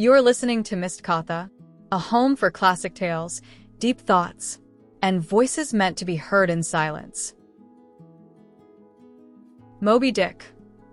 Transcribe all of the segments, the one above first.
You're listening to Mystkatha, a home for classic tales, deep thoughts, and voices meant to be heard in silence. Moby-Dick,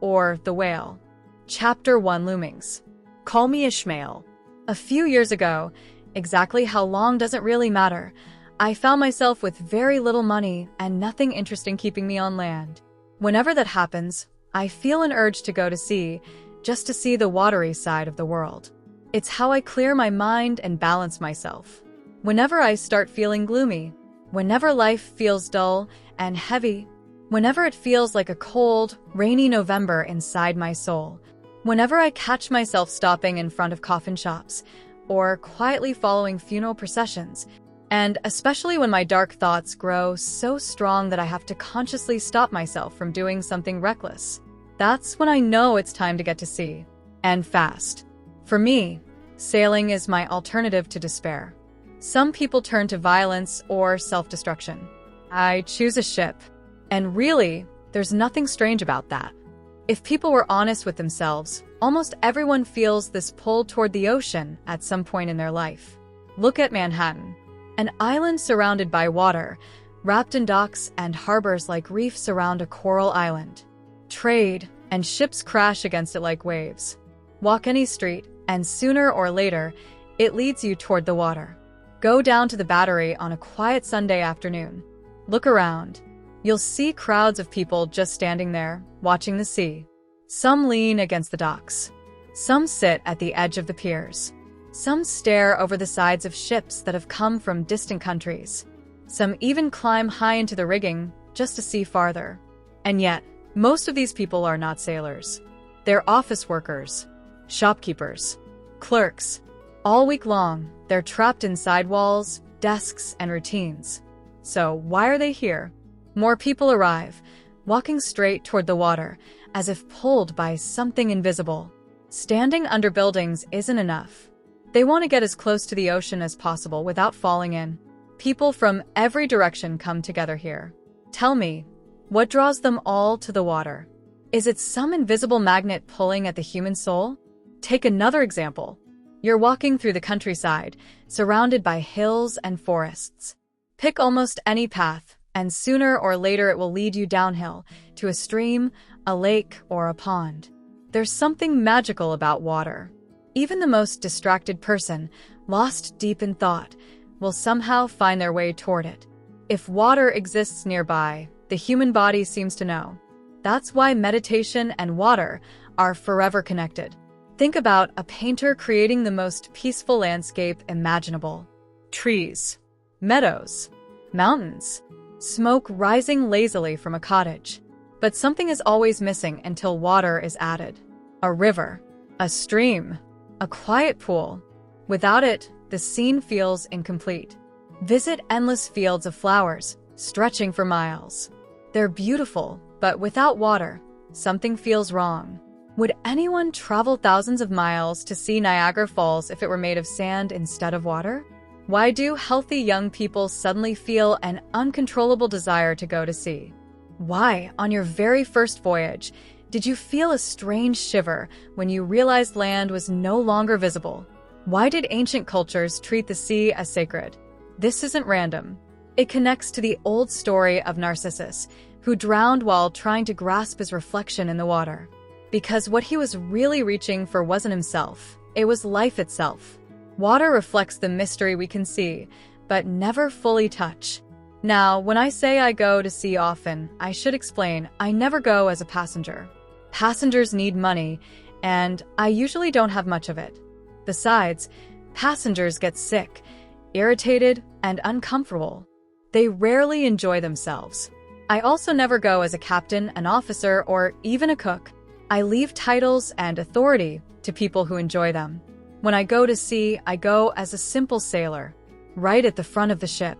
or The Whale. Chapter 1 Loomings. Call me Ishmael. A few years ago, exactly how long doesn't really matter, I found myself with very little money and nothing interesting keeping me on land. Whenever that happens, I feel an urge to go to sea, just to see the watery side of the world. It's how I clear my mind and balance myself. Whenever I start feeling gloomy, whenever life feels dull and heavy, whenever it feels like a cold, rainy November inside my soul, whenever I catch myself stopping in front of coffin shops or quietly following funeral processions, and especially when my dark thoughts grow so strong that I have to consciously stop myself from doing something reckless, that's when I know it's time to get to sea. And fast. For me, sailing is my alternative to despair. Some people turn to violence or self-destruction. I choose a ship. And really, there's nothing strange about that. If people were honest with themselves, almost everyone feels this pull toward the ocean at some point in their life. Look at Manhattan, an island surrounded by water, wrapped in docks and harbors like reefs around a coral island. Trade and ships crash against it like waves. Walk any street, and sooner or later, it leads you toward the water. Go down to the Battery on a quiet Sunday afternoon. Look around. You'll see crowds of people just standing there, watching the sea. Some lean against the docks. Some sit at the edge of the piers. Some stare over the sides of ships that have come from distant countries. Some even climb high into the rigging just to see farther. And yet, most of these people are not sailors. They're office workers, shopkeepers, clerks. All week long, they're trapped inside walls, desks, and routines. So why are they here? More people arrive, walking straight toward the water, as if pulled by something invisible. Standing under buildings isn't enough. They want to get as close to the ocean as possible without falling in. People from every direction come together here. Tell me, what draws them all to the water? Is it some invisible magnet pulling at the human soul? Take another example. You're walking through the countryside, surrounded by hills and forests. Pick almost any path, and sooner or later it will lead you downhill to a stream, a lake, or a pond. There's something magical about water. Even the most distracted person, lost deep in thought, will somehow find their way toward it. If water exists nearby, the human body seems to know. That's why meditation and water are forever connected. Think about a painter creating the most peaceful landscape imaginable. Trees, meadows, mountains, smoke rising lazily from a cottage. But something is always missing until water is added. A river, a stream, a quiet pool. Without it, the scene feels incomplete. Visit endless fields of flowers, stretching for miles. They're beautiful, but without water, something feels wrong. Would anyone travel thousands of miles to see Niagara Falls if it were made of sand instead of water? Why do healthy young people suddenly feel an uncontrollable desire to go to sea? Why, on your very first voyage, did you feel a strange shiver when you realized land was no longer visible? Why did ancient cultures treat the sea as sacred? This isn't random. It connects to the old story of Narcissus, who drowned while trying to grasp his reflection in the water. Because what he was really reaching for wasn't himself, it was life itself. Water reflects the mystery we can see, but never fully touch. Now, when I say I go to sea often, I should explain I never go as a passenger. Passengers need money, and I usually don't have much of it. Besides, passengers get sick, irritated, and uncomfortable. They rarely enjoy themselves. I also never go as a captain, an officer, or even a cook. I leave titles and authority to people who enjoy them. When I go to sea, I go as a simple sailor, right at the front of the ship,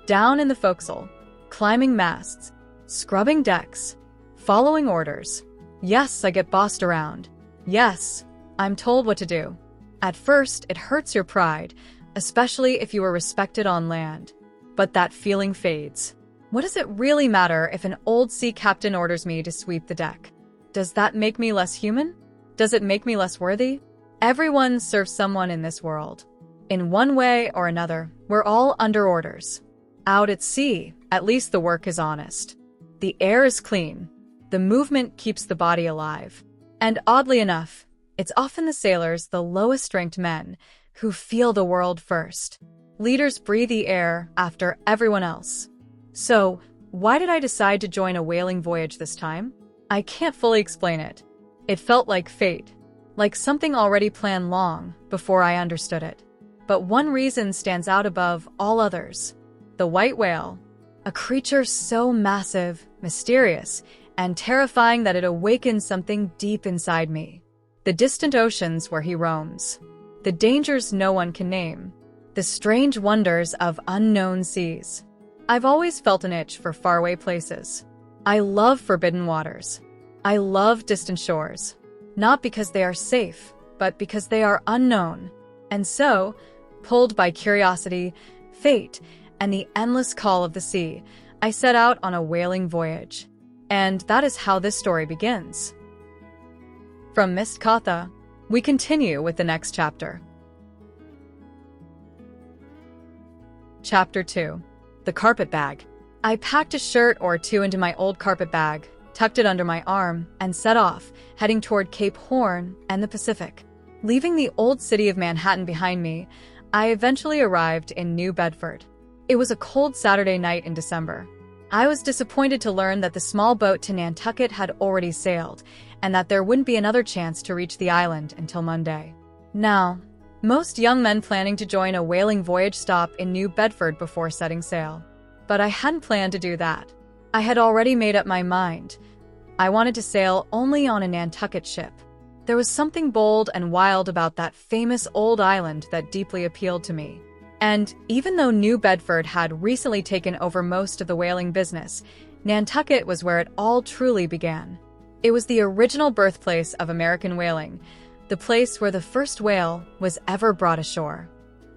down in the forecastle, climbing masts, scrubbing decks, following orders. Yes, I get bossed around. Yes, I'm told what to do. At first, it hurts your pride, especially if you were respected on land. But that feeling fades. What does it really matter if an old sea captain orders me to sweep the deck? Does that make me less human? Does it make me less worthy? Everyone serves someone in this world. In one way or another, we're all under orders. Out at sea, at least the work is honest. The air is clean. The movement keeps the body alive. And oddly enough, it's often the sailors, the lowest-ranked men, who feel the world first. Leaders breathe the air after everyone else. So, why did I decide to join a whaling voyage this time? I can't fully explain it. It felt like fate, like something already planned long before I understood it. But one reason stands out above all others. The white whale, a creature so massive, mysterious, and terrifying that it awakens something deep inside me. The distant oceans where he roams, the dangers no one can name, the strange wonders of unknown seas. I've always felt an itch for faraway places. I love forbidden waters. I love distant shores, not because they are safe, but because they are unknown. And so, pulled by curiosity, fate, and the endless call of the sea, I set out on a whaling voyage. And that is how this story begins. From Mystkatha, we continue with the next chapter. Chapter 2. The Carpet Bag. I packed a shirt or two into my old carpet bag, tucked it under my arm, and set off, heading toward Cape Horn and the Pacific. Leaving the old city of Manhattan behind me, I eventually arrived in New Bedford. It was a cold Saturday night in December. I was disappointed to learn that the small boat to Nantucket had already sailed, and that there wouldn't be another chance to reach the island until Monday. Now, most young men planning to join a whaling voyage stop in New Bedford before setting sail. But I hadn't planned to do that. I had already made up my mind. I wanted to sail only on a Nantucket ship. There was something bold and wild about that famous old island that deeply appealed to me. And even though New Bedford had recently taken over most of the whaling business, Nantucket was where it all truly began. It was the original birthplace of American whaling, the place where the first whale was ever brought ashore.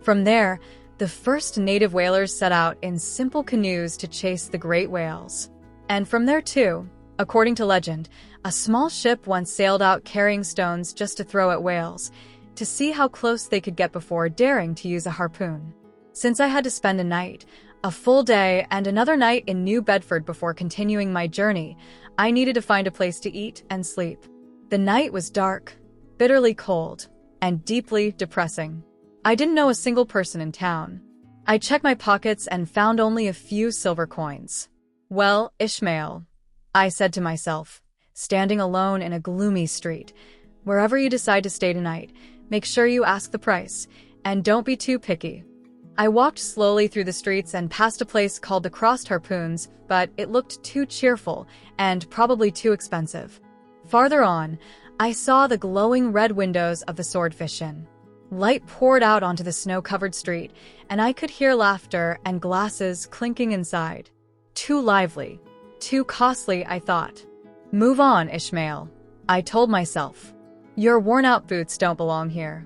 From there, the first native whalers set out in simple canoes to chase the great whales. And from there too, according to legend, a small ship once sailed out carrying stones just to throw at whales, to see how close they could get before daring to use a harpoon. Since I had to spend a full day and another night in New Bedford before continuing my journey, I needed to find a place to eat and sleep. The night was dark, bitterly cold, and deeply depressing. I didn't know a single person in town. I checked my pockets and found only a few silver coins. Well, Ishmael, I said to myself, standing alone in a gloomy street, wherever you decide to stay tonight, make sure you ask the price, and don't be too picky. I walked slowly through the streets and passed a place called the Crossed Harpoons, but it looked too cheerful and probably too expensive. Farther on, I saw the glowing red windows of the Swordfish Inn. Light poured out onto the snow-covered street, and I could hear laughter and glasses clinking inside. Too lively, too costly, I thought. Move on, Ishmael, I told myself. Your worn-out boots don't belong here.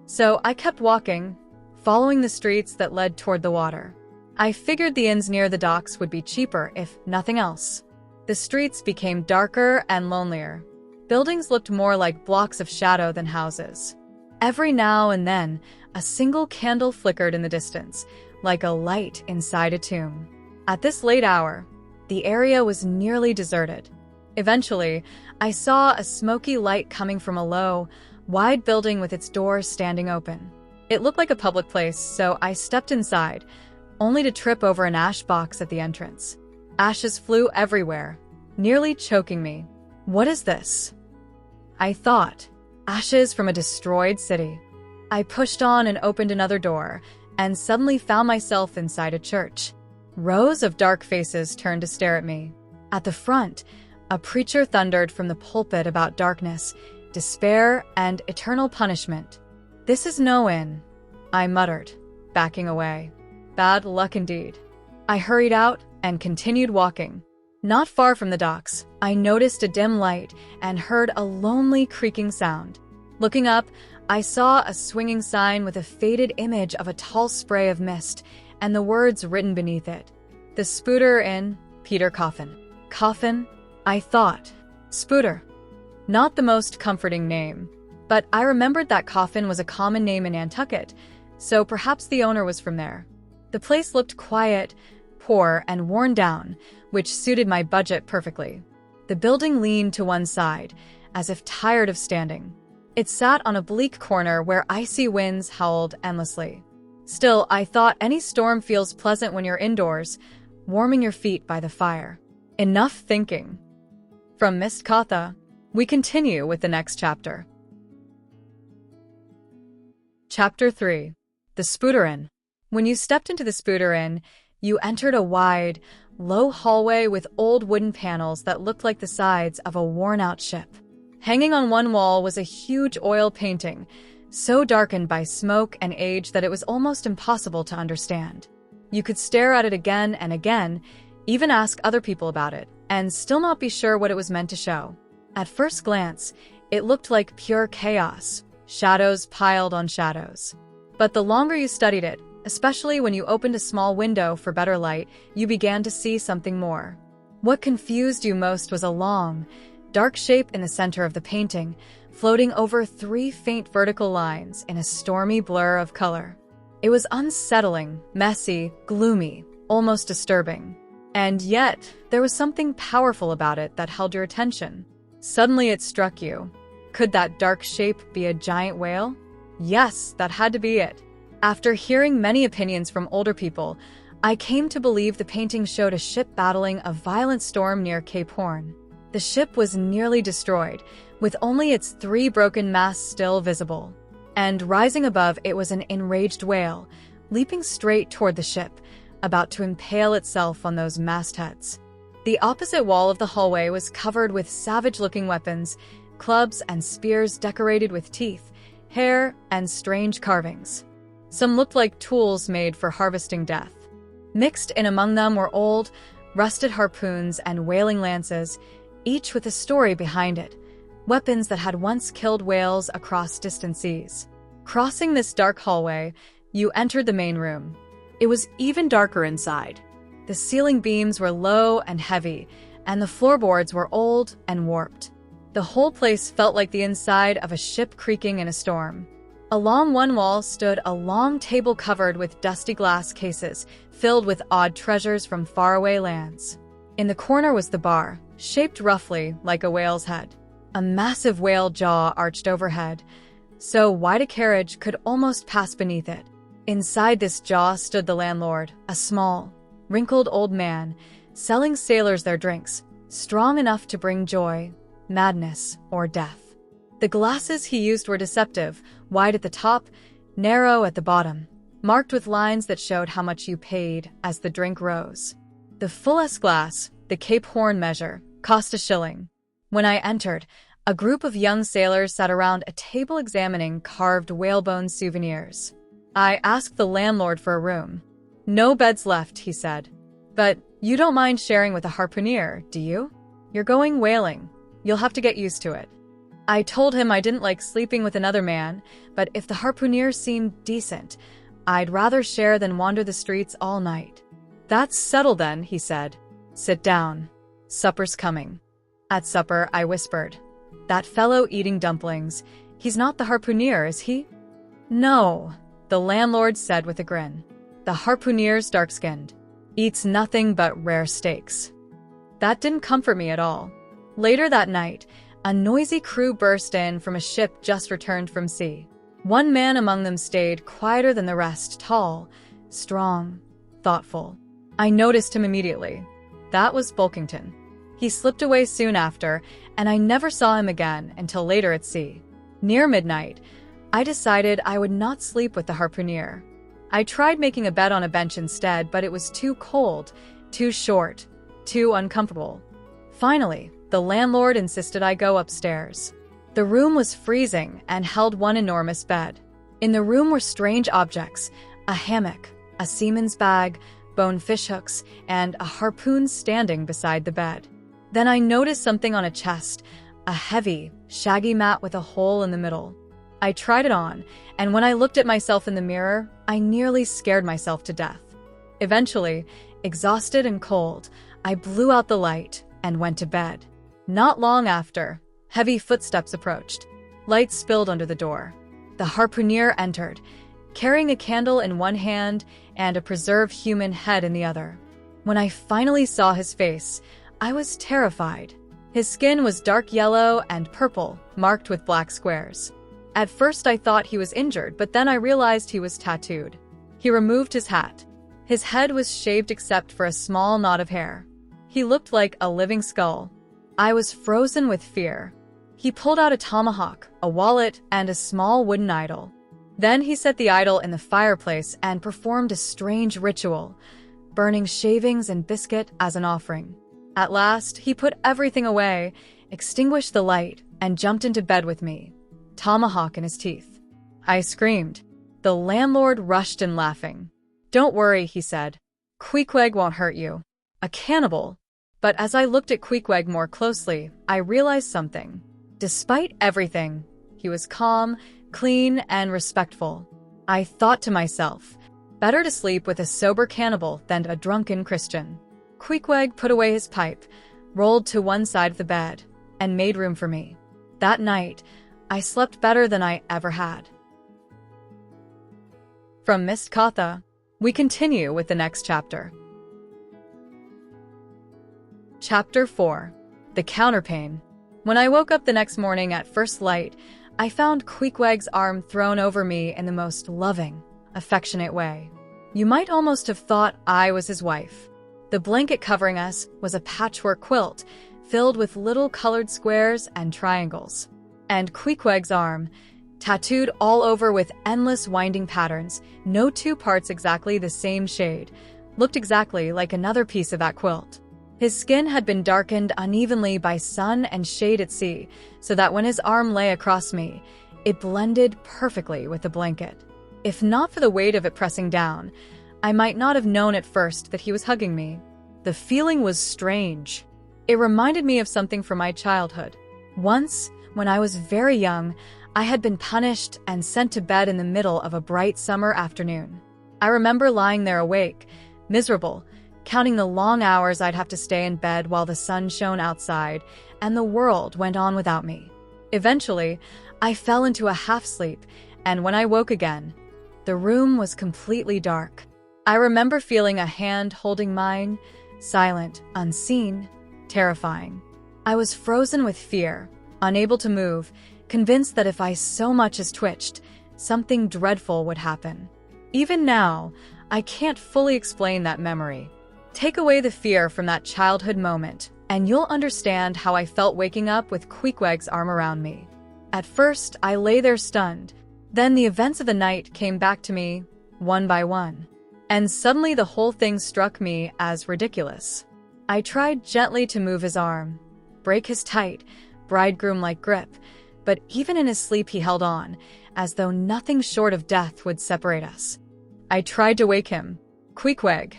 So I kept walking, following the streets that led toward the water. I figured the inns near the docks would be cheaper, if nothing else. The streets became darker and lonelier. Buildings looked more like blocks of shadow than houses. Every now and then, a single candle flickered in the distance, like a light inside a tomb. At this late hour, the area was nearly deserted. Eventually, I saw a smoky light coming from a low, wide building with its doors standing open. It looked like a public place, so I stepped inside, only to trip over an ash box at the entrance. Ashes flew everywhere, nearly choking me. What is this? I thought. Ashes from a destroyed city. I pushed on and opened another door, and suddenly found myself inside a church. Rows of dark faces turned to stare at me. At the front, a preacher thundered from the pulpit about darkness, despair, and eternal punishment. This is no inn, I muttered, backing away. Bad luck indeed. I hurried out and continued walking. Not far from the docks, I noticed a dim light and heard a lonely creaking sound. Looking up, I saw a swinging sign with a faded image of a tall spray of mist and the words written beneath it. The Spouter-Inn, Peter Coffin. Coffin? I thought. Spouter. Not the most comforting name. But I remembered that Coffin was a common name in Nantucket, so perhaps the owner was from there. The place looked quiet, poor, and worn down, which suited my budget perfectly. The building leaned to one side, as if tired of standing. It sat on a bleak corner where icy winds howled endlessly. Still, I thought any storm feels pleasant when you're indoors, warming your feet by the fire. Enough thinking. From Mystkatha, we continue with the next chapter. Chapter 3. The Spouter-Inn. When you stepped into the Spouter-Inn, you entered a wide, low hallway with old wooden panels that looked like the sides of a worn-out ship. Hanging on one wall was a huge oil painting, so darkened by smoke and age that it was almost impossible to understand. You could stare at it again and again, even ask other people about it, and still not be sure what it was meant to show. At first glance, it looked like pure chaos, shadows piled on shadows. But the longer you studied it, especially when you opened a small window for better light, you began to see something more. What confused you most was a long, dark shape in the center of the painting, floating over 3 faint vertical lines in a stormy blur of color. It was unsettling, messy, gloomy, almost disturbing. And yet, there was something powerful about it that held your attention. Suddenly it struck you. Could that dark shape be a giant whale? Yes, that had to be it. After hearing many opinions from older people, I came to believe the painting showed a ship battling a violent storm near Cape Horn. The ship was nearly destroyed, with only its 3 broken masts still visible. And rising above it was an enraged whale, leaping straight toward the ship, about to impale itself on those mastheads. The opposite wall of the hallway was covered with savage-looking weapons, clubs and spears decorated with teeth, hair, and strange carvings. Some looked like tools made for harvesting death. Mixed in among them were old, rusted harpoons and whaling lances, each with a story behind it, weapons that had once killed whales across distant seas. Crossing this dark hallway, you entered the main room. It was even darker inside. The ceiling beams were low and heavy, and the floorboards were old and warped. The whole place felt like the inside of a ship creaking in a storm. Along one wall stood a long table covered with dusty glass cases, filled with odd treasures from faraway lands. In the corner was the bar, shaped roughly like a whale's head. A massive whale jaw arched overhead, so wide a carriage could almost pass beneath it. Inside this jaw stood the landlord, a small, wrinkled old man, selling sailors their drinks, strong enough to bring joy, madness, or death. The glasses he used were deceptive, wide at the top, narrow at the bottom, marked with lines that showed how much you paid as the drink rose. The full-S glass, the Cape Horn measure, cost $1. When I entered, a group of young sailors sat around a table examining carved whalebone souvenirs. I asked the landlord for a room. "No beds left," he said. "But you don't mind sharing with a harpooner, do you? You're going whaling. You'll have to get used to it." I told him I didn't like sleeping with another man, but if the harpooner seemed decent, I'd rather share than wander the streets all night. "That's settled then," he said. "Sit down. Supper's coming." At supper, I whispered, "That fellow eating dumplings, he's not the harpooner, is he?" "No," the landlord said with a grin. "The harpooner's dark-skinned. Eats nothing but rare steaks." That didn't comfort me at all. Later that night, a noisy crew burst in from a ship just returned from sea. One man among them stayed quieter than the rest, tall, strong, thoughtful. I noticed him immediately. That was Bulkington. He slipped away soon after, and I never saw him again until later at sea. Near midnight, I decided I would not sleep with the harpooner. I tried making a bed on a bench instead, but it was too cold, too short, too uncomfortable. Finally, the landlord insisted I go upstairs. The room was freezing and held one enormous bed. In the room were strange objects, a hammock, a seaman's bag, bone fishhooks, and a harpoon standing beside the bed. Then I noticed something on a chest, a heavy, shaggy mat with a hole in the middle. I tried it on, and when I looked at myself in the mirror, I nearly scared myself to death. Eventually, exhausted and cold, I blew out the light and went to bed. Not long after, heavy footsteps approached. Light spilled under the door. The harpooner entered, carrying a candle in one hand and a preserved human head in the other. When I finally saw his face, I was terrified. His skin was dark yellow and purple, marked with black squares. At first I thought he was injured, but then I realized he was tattooed. He removed his hat. His head was shaved except for a small knot of hair. He looked like a living skull. I was frozen with fear. He pulled out a tomahawk, a wallet, and a small wooden idol. Then he set the idol in the fireplace and performed a strange ritual, burning shavings and biscuit as an offering. At last, he put everything away, extinguished the light, and jumped into bed with me, tomahawk in his teeth. I screamed. The landlord rushed in laughing. "Don't worry," he said. "Queequeg won't hurt you." A cannibal. But as I looked at Queequeg more closely, I realized something. Despite everything, he was calm, clean, and respectful. I thought to myself, better to sleep with a sober cannibal than a drunken Christian. Queequeg put away his pipe, rolled to one side of the bed, and made room for me. That night, I slept better than I ever had. From Mystkatha, we continue with the next chapter. Chapter 4. The Counterpane. When I woke up the next morning at first light, I found Queequeg's arm thrown over me in the most loving, affectionate way. You might almost have thought I was his wife. The blanket covering us was a patchwork quilt, filled with little colored squares and triangles. And Queequeg's arm, tattooed all over with endless winding patterns, no two parts exactly the same shade, looked exactly like another piece of that quilt. His skin had been darkened unevenly by sun and shade at sea, so that when his arm lay across me, it blended perfectly with the blanket. If not for the weight of it pressing down, I might not have known at first that he was hugging me. The feeling was strange. It reminded me of something from my childhood. Once, when I was very young, I had been punished and sent to bed in the middle of a bright summer afternoon. I remember lying there awake, miserable, counting the long hours I'd have to stay in bed while the sun shone outside, and the world went on without me. Eventually, I fell into a half-sleep, and when I woke again, the room was completely dark. I remember feeling a hand holding mine, silent, unseen, terrifying. I was frozen with fear, unable to move, convinced that if I so much as twitched, something dreadful would happen. Even now, I can't fully explain that memory. Take away the fear from that childhood moment, and you'll understand how I felt waking up with Queequeg's arm around me. At first, I lay there stunned. Then the events of the night came back to me, one by one. And suddenly the whole thing struck me as ridiculous. I tried gently to move his arm, break his tight, bridegroom-like grip, but even in his sleep he held on, as though nothing short of death would separate us. I tried to wake him. "Queequeg."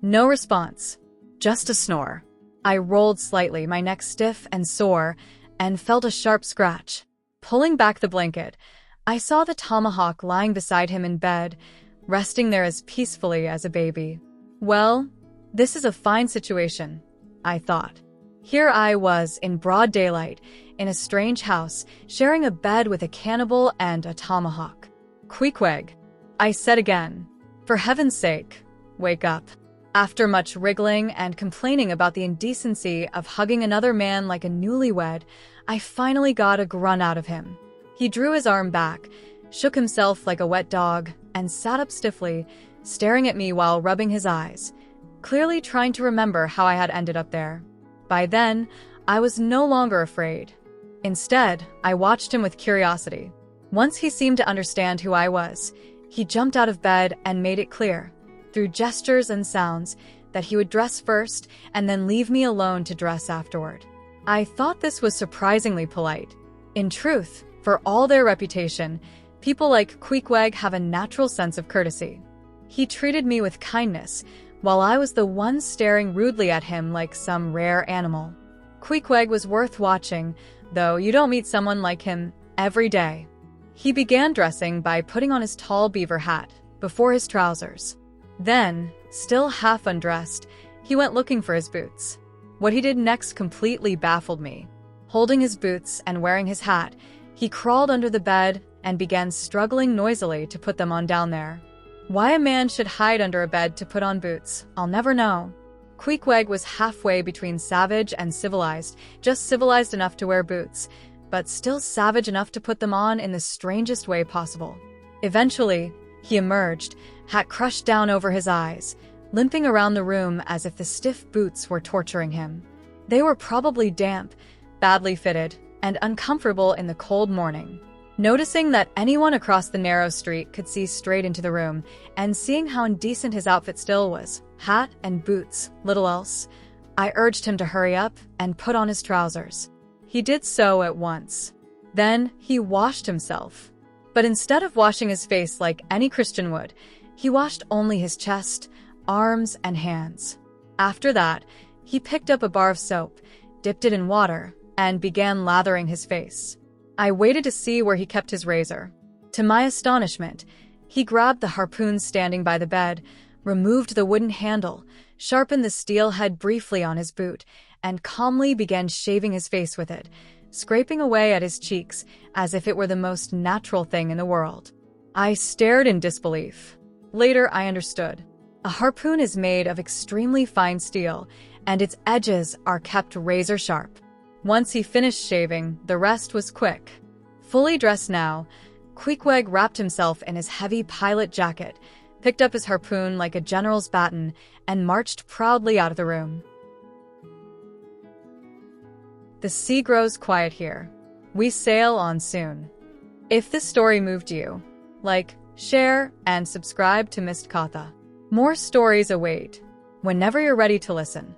No response, just a snore. I rolled slightly, my neck stiff and sore, and felt a sharp scratch. Pulling back the blanket, I saw the tomahawk lying beside him in bed, resting there as peacefully as a baby. Well, this is a fine situation, I thought. Here I was in broad daylight, in a strange house, sharing a bed with a cannibal and a tomahawk. "Queequeg," I said again. "For heaven's sake, wake up." After much wriggling and complaining about the indecency of hugging another man like a newlywed, I finally got a grunt out of him. He drew his arm back, shook himself like a wet dog, and sat up stiffly, staring at me while rubbing his eyes, clearly trying to remember how I had ended up there. By then, I was no longer afraid. Instead, I watched him with curiosity. Once he seemed to understand who I was, he jumped out of bed and made it clear, through gestures and sounds, that he would dress first and then leave me alone to dress afterward. I thought this was surprisingly polite. In truth, for all their reputation, people like Queequeg have a natural sense of courtesy. He treated me with kindness, while I was the one staring rudely at him like some rare animal. Queequeg was worth watching, though you don't meet someone like him every day. He began dressing by putting on his tall beaver hat, before his trousers. Then, still half undressed, he went looking for his boots. What he did next completely baffled me. Holding his boots and wearing his hat, He crawled under the bed and began struggling noisily to put them on down there. Why a man should hide under a bed to put on boots, I'll never know. Queequeg was halfway between savage and civilized, just civilized enough to wear boots, but still savage enough to put them on in the strangest way possible. Eventually, he emerged, hat crushed down over his eyes, limping around the room as if the stiff boots were torturing him. They were probably damp, badly fitted, and uncomfortable in the cold morning. Noticing that anyone across the narrow street could see straight into the room, and seeing how indecent his outfit still was, hat and boots, little else, I urged him to hurry up and put on his trousers. He did so at once. Then he washed himself. But instead of washing his face like any Christian would, he washed only his chest, arms, and hands. After that, he picked up a bar of soap, dipped it in water, and began lathering his face. I waited to see where he kept his razor. To my astonishment, he grabbed the harpoon standing by the bed, removed the wooden handle, sharpened the steel head briefly on his boot, and calmly began shaving his face with it, scraping away at his cheeks as if it were the most natural thing in the world. I stared in disbelief. Later, I understood. A harpoon is made of extremely fine steel, and its edges are kept razor sharp. Once he finished shaving, the rest was quick. Fully dressed now, Queequeg wrapped himself in his heavy pilot jacket, picked up his harpoon like a general's baton, and marched proudly out of the room. The sea grows quiet here. We sail on soon. If this story moved you, like, share, and subscribe to Mystkatha. More stories await whenever you're ready to listen.